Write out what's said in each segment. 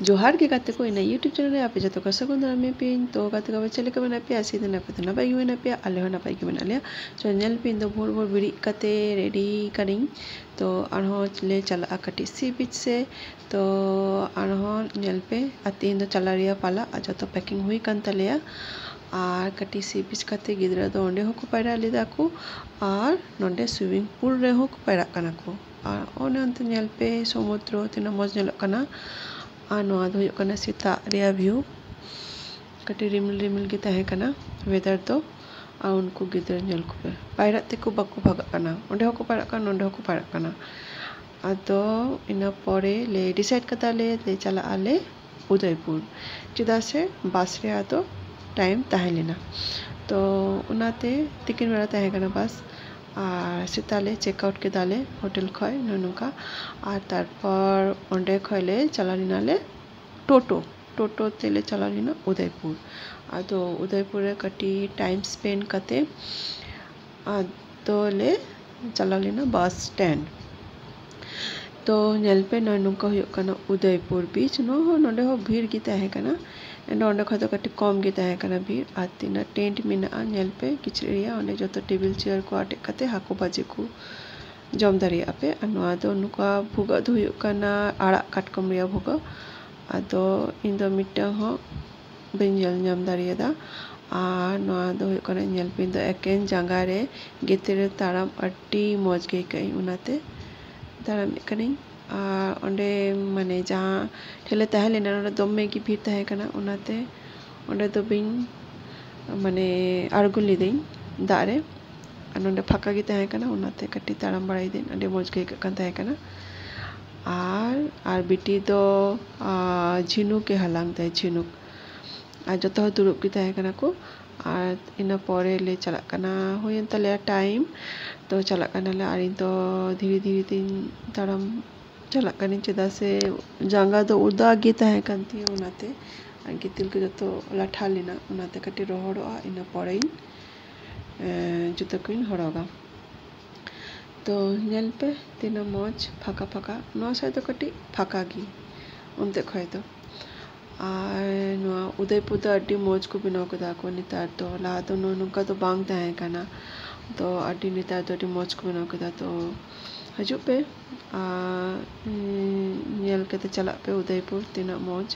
जोहार के गाते को इन यूट्यूब चैनल रे आपे जतो का सगुन दामे पिन तो गाते का चले के मना पे आसी दिन पे ना बाई में पे आले हो ना पाई के बना लिया तो नेल पिन दो भोर भोर बिड़ी काते रेडी करिंग तो अनहो ले चला कटी सी बीच से तो अनहो नेल पे अतीन दो चला रिया पाला जतो पैकिंग हुई कान तलेया और कटी सी बीच काते गिदरा दो ओंडे होको पायरा लेदा को और नोंडे स्विमिंग पूल रे होको पायरा कना को और ओने अंत नेल पे समुद्र तिना मज नेलो कना और सीता व्यू कटी रिमिल रिमिल के तहे कना वेदर तो आ उनको गिदर नेल को पे पायरा ते को बाको भागा ओंडे होको पायरा कना नोंडे होको पायरा कना आदो इना परे ले डिसाइड कता ले चला आले उदयपुर चेदा से बस रे आदो टाइम ताहे लेना तो उनाते तिकिन बेला ताहे कना बस और सीताले चेकआउट के दाले होटल खय ननुका और तारपर ओंडे खयले चलानिनाले टोटो टोटो तेले चलानिना उदयपुर आदो उदयपुर रे कटी टाइम स्पेंड कते आदो ले चलानिना बस स्टैंड तो नेल पे ननुका हुयो कना उदयपुर बीच नो हो नोंडे हो भीड़ की ताहे कना एंड ओंडे खतो कटी कम की ताहे कना भीड़ आतिना टेंट मिना नेल पे किचरिया ओंडे जतो टेबल चेयर को आटे कते हाको बाजे को जम दारिया पे अनुआ दो नुका भुगा दो हुयो कना आड़ा काटकम रिया भुगा आदो इन दो मिट्टा हो बेंजल जम दारिया दा और नोआ दो हुयो कना नेल पे दो एकेन जांगा रे गेतेरे ताराम अट्टी मौज गे कई उनाते ताराम कनी ओंडे माने जहाँ ठेले ताहे लेना ओंडे दमे की भीड़ ताहे कना उनाते ओंडे दो बिन माने आड़गो लेदिन दारे नोंडे फाका गी ताहे कना उनाते कटी ताराम बड़ाई दिन अडे मौज गे कन ताहे कना आर बिटी दो झिनुक के हलांग ताहे झिनुक आ जतो दुरुब की ताहे कना को और इन परे ले चला कना होयन तले टाइम तो चला कना ले आर तो धीरे धीरे तीन ताराम चला कनी चेदा से जांगा दो उदा गे ताहे कांती उनाते गितिल के जतो लाठा लेना उनाते कटी रोहड़ोआ इन परे जुतो कुइन हड़ोगा तो नेल पे तीन मौज फाका फाका नो साइड तो कटी फाका गी उनते खय तो और उदयपुर तो अड्डी मौज को बिना कदा को नितार तो ला तो नुका तो बांग ताहे कना तो अड्डी नितार तो अड्डी मौज को बिना कदा तो हजू पे नेल के ते चला पे उदयपुर तीन मौज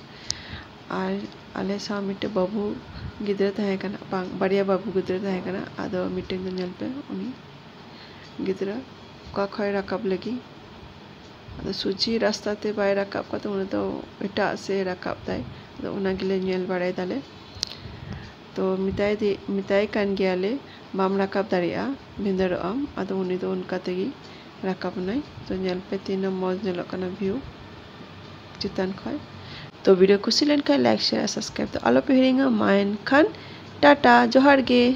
और आले सा मिट्टे बाबू गिदरे ताहे कना बांग बढ़िया बाबू गिदरे ताहे कना आदो मीटिंग दो नेल पे उनी गिदरा का खय रकाब लगी आदो सूची रास्ता ते बाय रकाब का तो उन तो एटा से रकाब ताई तो उना गिले नेल बाड़ाय दाले तो मिताई कान गियाले बाम रकाब दारिया भिंदर आम आदो उनी तो उनका तेगी रकाब नाई तो नेल पे तीन मौज नेलो कना व्यू चितान खय तो वीडियो कुछ लेन का लाइक शेयर सब्सक्राइब तो आलो पे हिरिंगा मायन खान टाटा जोहार गे।